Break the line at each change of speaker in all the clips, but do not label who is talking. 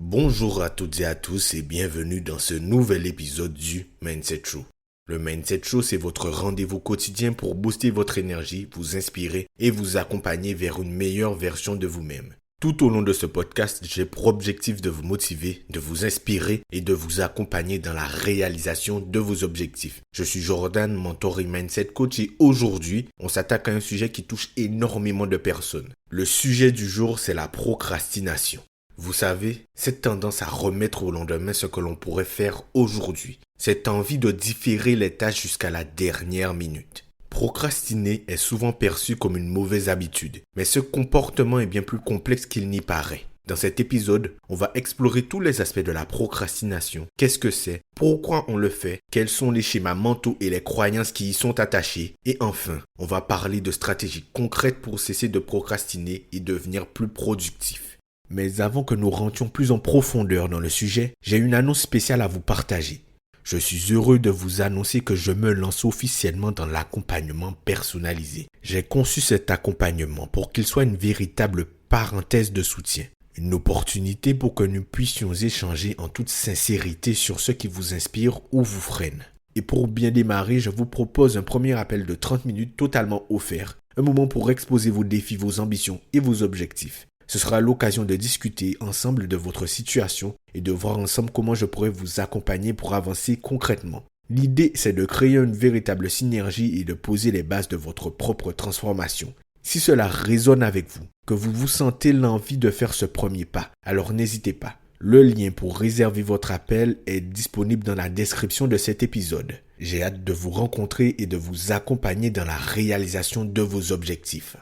Bonjour à toutes et à tous et bienvenue dans ce nouvel épisode du Mindset Show. Le Mindset Show, c'est votre rendez-vous quotidien pour booster votre énergie, vous inspirer et vous accompagner vers une meilleure version de vous-même. Tout au long de ce podcast, j'ai pour objectif de vous motiver, de vous inspirer et de vous accompagner dans la réalisation de vos objectifs. Je suis Jordan, mentor et mindset coach et aujourd'hui, on s'attaque à un sujet qui touche énormément de personnes. Le sujet du jour, c'est la procrastination. Vous savez, cette tendance à remettre au lendemain ce que l'on pourrait faire aujourd'hui. Cette envie de différer les tâches jusqu'à la dernière minute. Procrastiner est souvent perçu comme une mauvaise habitude, mais ce comportement est bien plus complexe qu'il n'y paraît. Dans cet épisode, on va explorer tous les aspects de la procrastination. Qu'est-ce que c'est? Pourquoi on le fait? Quels sont les schémas mentaux et les croyances qui y sont attachés? Et enfin, on va parler de stratégies concrètes pour cesser de procrastiner et devenir plus productif. Mais avant que nous rentrions plus en profondeur dans le sujet, j'ai une annonce spéciale à vous partager. Je suis heureux de vous annoncer que je me lance officiellement dans l'accompagnement personnalisé. J'ai conçu cet accompagnement pour qu'il soit une véritable parenthèse de soutien. Une opportunité pour que nous puissions échanger en toute sincérité sur ce qui vous inspire ou vous freine. Et pour bien démarrer, je vous propose un premier appel de 30 minutes totalement offert. Un moment pour exposer vos défis, vos ambitions et vos objectifs. Ce sera l'occasion de discuter ensemble de votre situation et de voir ensemble comment je pourrais vous accompagner pour avancer concrètement. L'idée, c'est de créer une véritable synergie et de poser les bases de votre propre transformation. Si cela résonne avec vous, que vous vous sentez l'envie de faire ce premier pas, alors n'hésitez pas. Le lien pour réserver votre appel est disponible dans la description de cet épisode. J'ai hâte de vous rencontrer et de vous accompagner dans la réalisation de vos objectifs.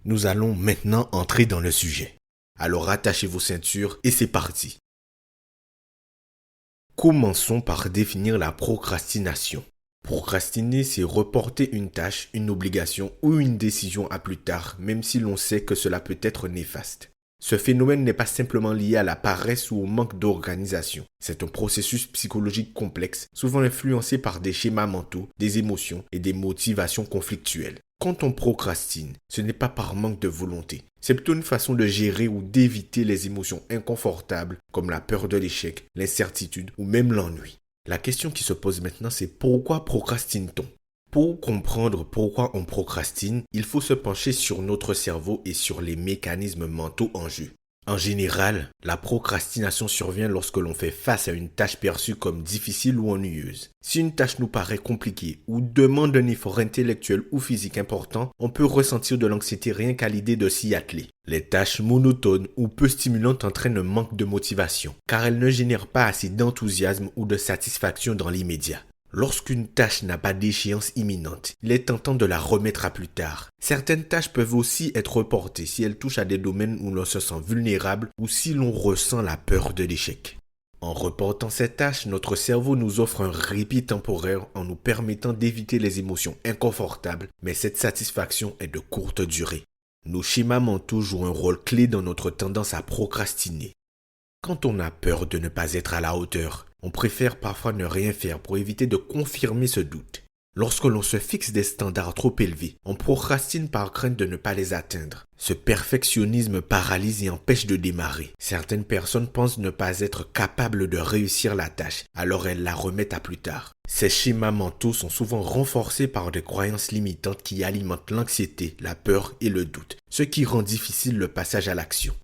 Nous allons maintenant entrer dans le sujet. Alors attachez vos ceintures et c'est parti. Commençons par définir la procrastination. Procrastiner, c'est reporter une tâche, une obligation ou une décision à plus tard, même si l'on sait que cela peut être néfaste. Ce phénomène n'est pas simplement lié à la paresse ou au manque d'organisation. C'est un processus psychologique complexe, souvent influencé par des schémas mentaux, des émotions et des motivations conflictuelles. Quand on procrastine, ce n'est pas par manque de volonté. C'est plutôt une façon de gérer ou d'éviter les émotions inconfortables comme la peur de l'échec, l'incertitude ou même l'ennui. La question qui se pose maintenant, c'est pourquoi procrastine-t-on? Pour comprendre pourquoi on procrastine, il faut se pencher sur notre cerveau et sur les mécanismes mentaux en jeu. En général, la procrastination survient lorsque l'on fait face à une tâche perçue comme difficile ou ennuyeuse. Si une tâche nous paraît compliquée ou demande un effort intellectuel ou physique important, on peut ressentir de l'anxiété rien qu'à l'idée de s'y atteler. Les tâches monotones ou peu stimulantes entraînent un manque de motivation, car elles ne génèrent pas assez d'enthousiasme ou de satisfaction dans l'immédiat. Lorsqu'une tâche n'a pas d'échéance imminente, il est tentant de la remettre à plus tard. Certaines tâches peuvent aussi être reportées si elles touchent à des domaines où l'on se sent vulnérable ou si l'on ressent la peur de l'échec. En reportant ces tâches, notre cerveau nous offre un répit temporaire en nous permettant d'éviter les émotions inconfortables, mais cette satisfaction est de courte durée. Nos schémas mentaux jouent un rôle clé dans notre tendance à procrastiner. Quand on a peur de ne pas être à la hauteur, on préfère parfois ne rien faire pour éviter de confirmer ce doute. Lorsque l'on se fixe des standards trop élevés, on procrastine par crainte de ne pas les atteindre. Ce perfectionnisme paralyse et empêche de démarrer. Certaines personnes pensent ne pas être capables de réussir la tâche, alors elles la remettent à plus tard. Ces schémas mentaux sont souvent renforcés par des croyances limitantes qui alimentent l'anxiété, la peur et le doute, ce qui rend difficile le passage à l'action.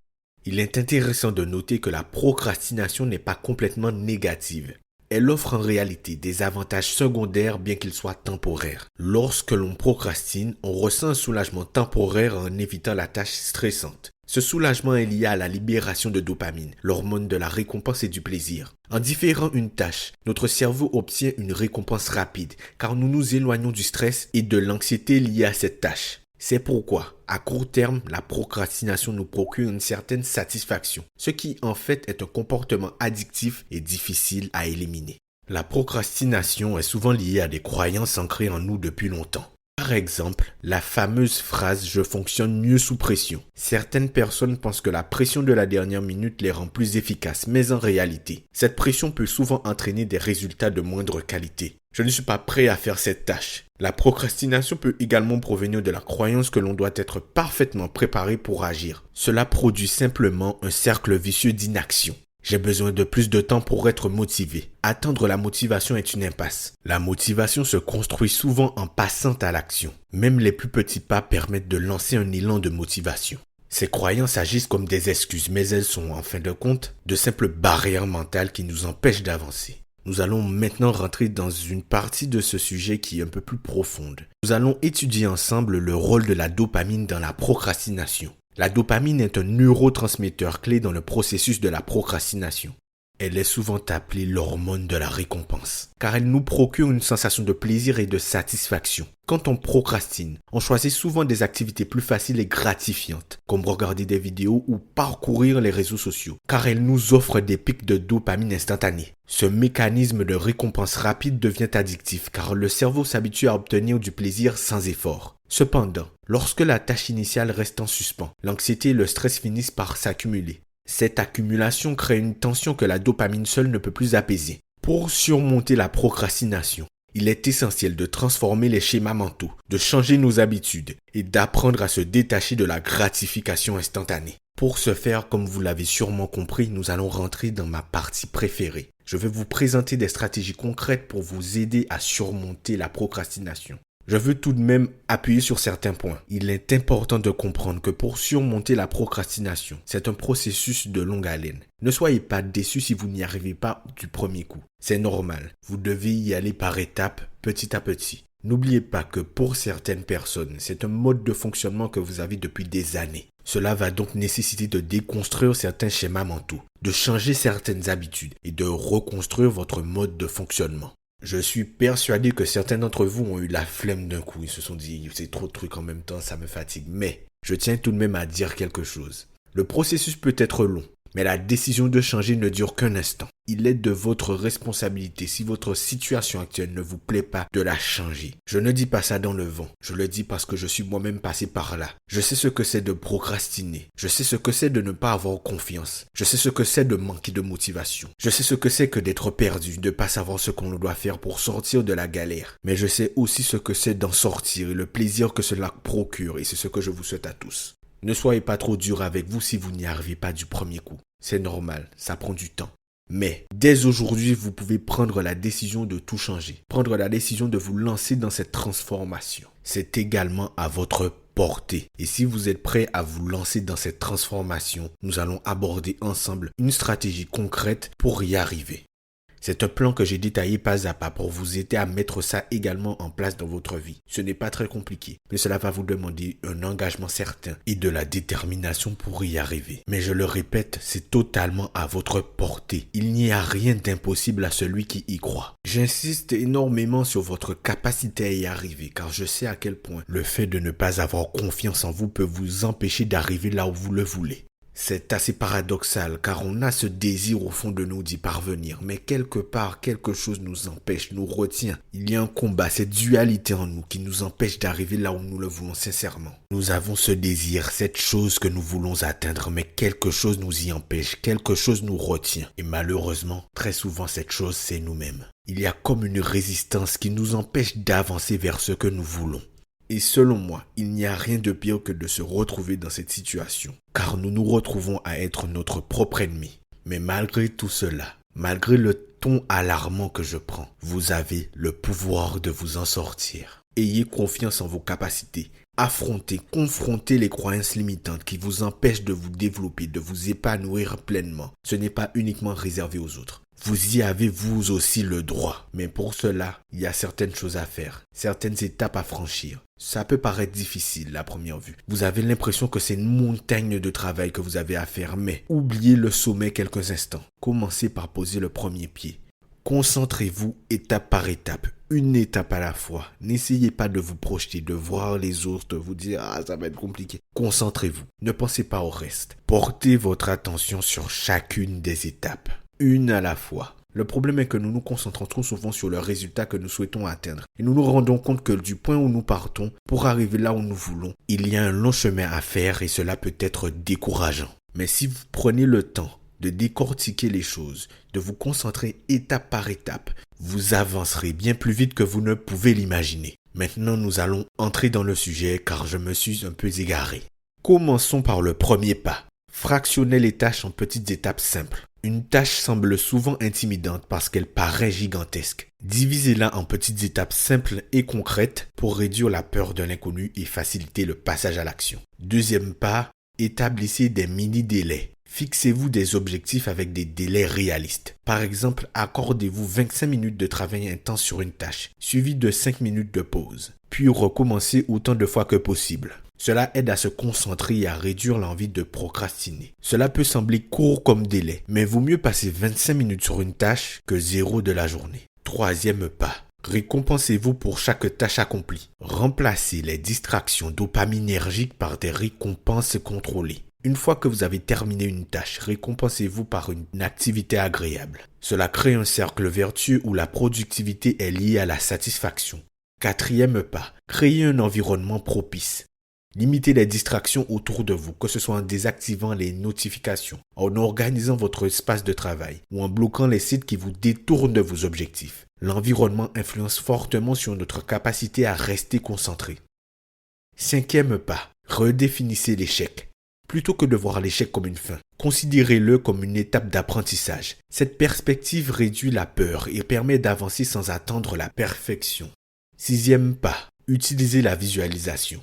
Il est intéressant de noter que la procrastination n'est pas complètement négative. Elle offre en réalité des avantages secondaires bien qu'ils soient temporaires. Lorsque l'on procrastine, on ressent un soulagement temporaire en évitant la tâche stressante. Ce soulagement est lié à la libération de dopamine, l'hormone de la récompense et du plaisir. En différant une tâche, notre cerveau obtient une récompense rapide car nous nous éloignons du stress et de l'anxiété liée à cette tâche. C'est pourquoi, à court terme, la procrastination nous procure une certaine satisfaction, ce qui en fait est un comportement addictif et difficile à éliminer. La procrastination est souvent liée à des croyances ancrées en nous depuis longtemps. Par exemple, la fameuse phrase « je fonctionne mieux sous pression ». Certaines personnes pensent que la pression de la dernière minute les rend plus efficaces, mais en réalité, cette pression peut souvent entraîner des résultats de moindre qualité. Je ne suis pas prêt à faire cette tâche. La procrastination peut également provenir de la croyance que l'on doit être parfaitement préparé pour agir. Cela produit simplement un cercle vicieux d'inaction. J'ai besoin de plus de temps pour être motivé. Attendre la motivation est une impasse. La motivation se construit souvent en passant à l'action. Même les plus petits pas permettent de lancer un élan de motivation. Ces croyances agissent comme des excuses, mais elles sont, en fin de compte, de simples barrières mentales qui nous empêchent d'avancer. Nous allons maintenant rentrer dans une partie de ce sujet qui est un peu plus profonde. Nous allons étudier ensemble le rôle de la dopamine dans la procrastination. La dopamine est un neurotransmetteur clé dans le processus de la procrastination. Elle est souvent appelée l'hormone de la récompense, car elle nous procure une sensation de plaisir et de satisfaction. Quand on procrastine, on choisit souvent des activités plus faciles et gratifiantes, comme regarder des vidéos ou parcourir les réseaux sociaux, car elles nous offrent des pics de dopamine instantanés. Ce mécanisme de récompense rapide devient addictif, car le cerveau s'habitue à obtenir du plaisir sans effort. Cependant, lorsque la tâche initiale reste en suspens, l'anxiété et le stress finissent par s'accumuler. Cette accumulation crée une tension que la dopamine seule ne peut plus apaiser. Pour surmonter la procrastination, il est essentiel de transformer les schémas mentaux, de changer nos habitudes et d'apprendre à se détacher de la gratification instantanée. Pour ce faire, comme vous l'avez sûrement compris, nous allons rentrer dans ma partie préférée. Je vais vous présenter des stratégies concrètes pour vous aider à surmonter la procrastination. Je veux tout de même appuyer sur certains points. Il est important de comprendre que pour surmonter la procrastination, c'est un processus de longue haleine. Ne soyez pas déçus si vous n'y arrivez pas du premier coup. C'est normal. Vous devez y aller par étapes, petit à petit. N'oubliez pas que pour certaines personnes, c'est un mode de fonctionnement que vous avez depuis des années. Cela va donc nécessiter de déconstruire certains schémas mentaux, de changer certaines habitudes et de reconstruire votre mode de fonctionnement. Je suis persuadé que certains d'entre vous ont eu la flemme d'un coup. Ils se sont dit, c'est trop de trucs en même temps, ça me fatigue. Mais je tiens tout de même à dire quelque chose. Le processus peut être long, mais la décision de changer ne dure qu'un instant. Il est de votre responsabilité, si votre situation actuelle ne vous plaît pas, de la changer. Je ne dis pas ça dans le vent. Je le dis parce que je suis moi-même passé par là. Je sais ce que c'est de procrastiner. Je sais ce que c'est de ne pas avoir confiance. Je sais ce que c'est de manquer de motivation. Je sais ce que c'est que d'être perdu, de ne pas savoir ce qu'on doit faire pour sortir de la galère. Mais je sais aussi ce que c'est d'en sortir et le plaisir que cela procure. Et c'est ce que je vous souhaite à tous. Ne soyez pas trop dur avec vous si vous n'y arrivez pas du premier coup. C'est normal, ça prend du temps. Mais dès aujourd'hui, vous pouvez prendre la décision de tout changer. Prendre la décision de vous lancer dans cette transformation. C'est également à votre portée. Et si vous êtes prêt à vous lancer dans cette transformation, nous allons aborder ensemble une stratégie concrète pour y arriver. C'est un plan que j'ai détaillé pas à pas pour vous aider à mettre ça également en place dans votre vie. Ce n'est pas très compliqué, mais cela va vous demander un engagement certain et de la détermination pour y arriver. Mais je le répète, c'est totalement à votre portée. Il n'y a rien d'impossible à celui qui y croit. J'insiste énormément sur votre capacité à y arriver, car je sais à quel point le fait de ne pas avoir confiance en vous peut vous empêcher d'arriver là où vous le voulez. C'est assez paradoxal car on a ce désir au fond de nous d'y parvenir, mais quelque part quelque chose nous empêche, nous retient. Il y a un combat, cette dualité en nous qui nous empêche d'arriver là où nous le voulons sincèrement. Nous avons ce désir, cette chose que nous voulons atteindre, mais quelque chose nous y empêche, quelque chose nous retient. Et malheureusement, très souvent cette chose c'est nous-mêmes. Il y a comme une résistance qui nous empêche d'avancer vers ce que nous voulons. Et selon moi, il n'y a rien de pire que de se retrouver dans cette situation, car nous nous retrouvons à être notre propre ennemi. Mais malgré tout cela, malgré le ton alarmant que je prends, vous avez le pouvoir de vous en sortir. Ayez confiance en vos capacités. Affrontez, confrontez les croyances limitantes qui vous empêchent de vous développer, de vous épanouir pleinement. Ce n'est pas uniquement réservé aux autres. Vous y avez vous aussi le droit. Mais pour cela, il y a certaines choses à faire, certaines étapes à franchir. Ça peut paraître difficile à première vue. Vous avez l'impression que c'est une montagne de travail que vous avez à faire, mais oubliez le sommet quelques instants. Commencez par poser le premier pied. Concentrez-vous étape par étape, une étape à la fois. N'essayez pas de vous projeter, de voir les autres, de vous dire « Ah, ça va être compliqué ». Concentrez-vous, ne pensez pas au reste. Portez votre attention sur chacune des étapes, une à la fois. Le problème est que nous nous concentrons trop souvent sur le résultat que nous souhaitons atteindre. Et nous nous rendons compte que du point où nous partons, pour arriver là où nous voulons, il y a un long chemin à faire et cela peut être décourageant. Mais si vous prenez le temps de décortiquer les choses, de vous concentrer étape par étape, vous avancerez bien plus vite que vous ne pouvez l'imaginer. Maintenant, nous allons entrer dans le sujet car je me suis un peu égaré. Commençons par le premier pas. Fractionnez les tâches en petites étapes simples. Une tâche semble souvent intimidante parce qu'elle paraît gigantesque. Divisez-la en petites étapes simples et concrètes pour réduire la peur de l'inconnu et faciliter le passage à l'action. Deuxième pas, établissez des mini-délais. Fixez-vous des objectifs avec des délais réalistes. Par exemple, accordez-vous 25 minutes de travail intense sur une tâche, suivi de 5 minutes de pause. Puis recommencez autant de fois que possible. Cela aide à se concentrer et à réduire l'envie de procrastiner. Cela peut sembler court comme délai, mais vaut mieux passer 25 minutes sur une tâche que 0 de la journée. Troisième pas. Récompensez-vous pour chaque tâche accomplie. Remplacez les distractions dopaminergiques par des récompenses contrôlées. Une fois que vous avez terminé une tâche, récompensez-vous par une activité agréable. Cela crée un cercle vertueux où la productivité est liée à la satisfaction. Quatrième pas. Créez un environnement propice. Limitez les distractions autour de vous, que ce soit en désactivant les notifications, en organisant votre espace de travail ou en bloquant les sites qui vous détournent de vos objectifs. L'environnement influence fortement sur notre capacité à rester concentré. Cinquième pas, redéfinissez l'échec. Plutôt que de voir l'échec comme une fin, considérez-le comme une étape d'apprentissage. Cette perspective réduit la peur et permet d'avancer sans attendre la perfection. Sixième pas, utilisez la visualisation.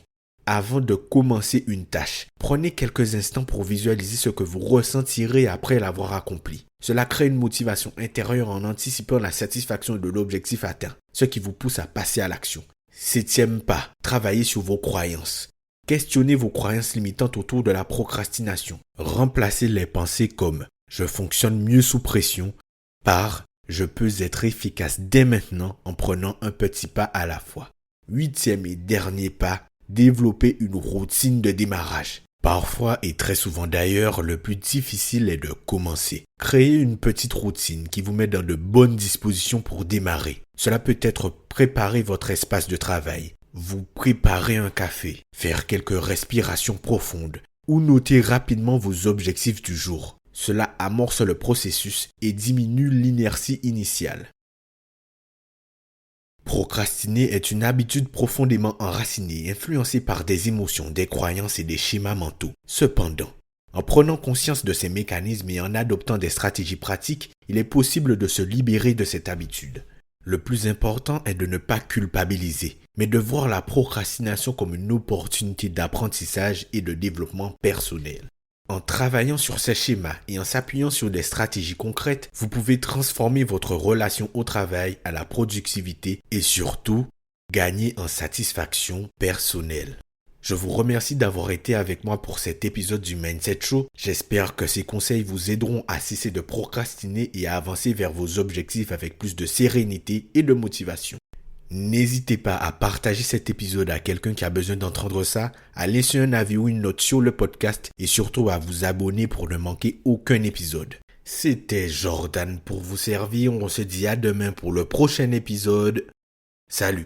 Avant de commencer une tâche, prenez quelques instants pour visualiser ce que vous ressentirez après l'avoir accompli. Cela crée une motivation intérieure en anticipant la satisfaction de l'objectif atteint, ce qui vous pousse à passer à l'action. Septième pas, travaillez sur vos croyances. Questionnez vos croyances limitantes autour de la procrastination. Remplacez les pensées comme « je fonctionne mieux sous pression » par « je peux être efficace dès maintenant en prenant un petit pas à la fois ». Huitième et dernier pas, développer une routine de démarrage. Parfois et très souvent d'ailleurs, le plus difficile est de commencer. Créez une petite routine qui vous met dans de bonnes dispositions pour démarrer. Cela peut être préparer votre espace de travail, vous préparer un café, faire quelques respirations profondes ou noter rapidement vos objectifs du jour. Cela amorce le processus et diminue l'inertie initiale. Procrastiner est une habitude profondément enracinée, influencée par des émotions, des croyances et des schémas mentaux. Cependant, en prenant conscience de ces mécanismes et en adoptant des stratégies pratiques, il est possible de se libérer de cette habitude. Le plus important est de ne pas culpabiliser, mais de voir la procrastination comme une opportunité d'apprentissage et de développement personnel. En travaillant sur ces schémas et en s'appuyant sur des stratégies concrètes, vous pouvez transformer votre relation au travail, à la productivité et surtout, gagner en satisfaction personnelle. Je vous remercie d'avoir été avec moi pour cet épisode du Mindset Show. J'espère que ces conseils vous aideront à cesser de procrastiner et à avancer vers vos objectifs avec plus de sérénité et de motivation. N'hésitez pas à partager cet épisode à quelqu'un qui a besoin d'entendre ça, à laisser un avis ou une note sur le podcast et surtout à vous abonner pour ne manquer aucun épisode. C'était Jordan pour vous servir. On se dit à demain pour le prochain épisode. Salut!